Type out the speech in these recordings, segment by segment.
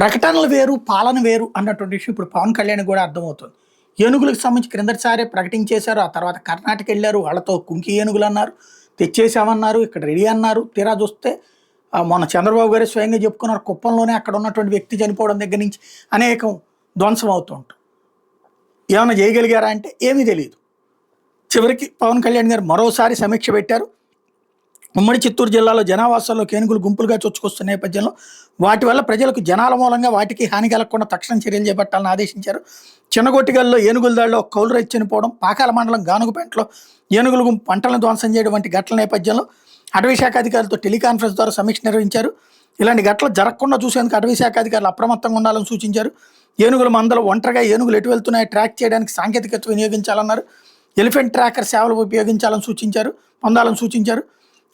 ప్రకటనలు వేరు, పాలన వేరు అన్నటువంటి విషయం ఇప్పుడు పవన్ కళ్యాణ్‌కి కూడా అర్థమవుతుంది. ఏనుగులకు సంబంధించి క్రిందటిసారే ప్రకటించేశారు. ఆ తర్వాత కర్ణాటక ఎళ్లారు. వాళ్ళతో కుంకి ఏనుగులన్నారు. తెచ్చేసామన్నారు. ఇక్కడ రెడీ అన్నారు. తీరా చూస్తే మొన్న చంద్రబాబు గారే స్వయంగా చెప్పుకున్నారు. కుప్పంలోనే అక్కడ ఉన్నటువంటి వ్యక్తి చనిపోవడం దగ్గర నుంచి అనేకం ధ్వంసం అవుతూ ఉంటాయి. ఏమన్నా చేయగలిగారా అంటే ఏమీ తెలీదు. చివరికి పవన్ కళ్యాణ్ గారు మరోసారి సమీక్ష పెట్టారు. ఉమ్మడి చిత్తూరు జిల్లాలో జనావాసాల్లోకి ఏనుగులు గుంపులుగా చొచ్చుకొస్తున్న నేపథ్యంలో వాటి వల్ల ప్రజలకు జనాల మూలంగా వాటికి హాని కలగకుండా తక్షణం చర్యలు చేపట్టాలని ఆదేశించారు. చిన్నగొట్టిగల్లో ఏనుగుల దాడిలో ఒక కౌలు రైతు చనిపోవడం, పాకాల మండలం గానుగుపేటలో ఏనుగుల గుంపు పంటలను ధ్వంసం చేయడం వంటి ఘటనల నేపథ్యంలో అటవీ శాఖ అధికారులతో టెలికాన్ఫరెన్స్ ద్వారా సమీక్ష నిర్వహించారు. ఇలాంటి ఘటనలు జరగకుండా చూసేందుకు అటవీ శాఖ అధికారులు అప్రమత్తంగా ఉండాలని సూచించారు. ఏనుగుల మందలు ఒంటరిగా ఏనుగులు ఎటు వెళ్తున్నాయో ట్రాక్ చేయడానికి సాంకేతికత వినియోగించాలన్నారు. ఎలిఫెంట్ ట్రాకర్ సేవలు ఉపయోగించాలని పొందాలని సూచించారు.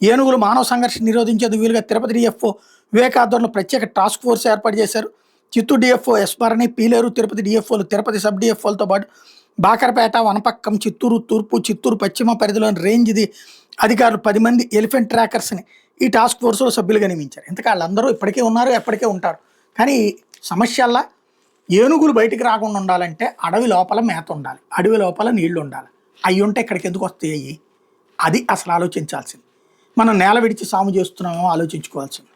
ఏనుగులు మానవ సంఘర్షణ నిరోధించేందుకు వీలుగా తిరుపతి డిఎఫ్ఓ వివేక్ ఆధ్వర్యంలో ప్రత్యేక టాస్క్ ఫోర్స్ ఏర్పాటు చేశారు. చిత్తూరు డిఎఫ్ఓ ఎస్ భరణి, పీలేరు, తిరుపతి డిఎఫ్ఓలు, తిరుపతి సబ్ డిఎఫ్ఓలతో పాటు బాకరపేట, వనపక్కం, చిత్తూరు తూర్పు, చిత్తూరు పశ్చిమ పరిధిలోని రేంజ్ది అధికారులు 10 మంది ఎలిఫెంట్ ట్రాకర్స్ని ఈ టాస్క్ ఫోర్స్లో సభ్యులుగా నియమించారు. ఇంతకు వాళ్ళందరూ ఇప్పటికే ఉన్నారు, ఎప్పటికే ఉంటారు. కానీ సమస్యల్లా ఏనుగులు బయటికి రాకుండా ఉండాలంటే అడవి లోపల మేత ఉండాలి, అడవి లోపల నీళ్లు ఉండాలి. అవి ఉంటే ఇక్కడికి ఎందుకు వస్తాయి? అది అసలు ఆలోచించాల్సింది. మనం నేల విడిచి సాము చేస్తున్నామో ఆలోచించుకోవాల్సింది.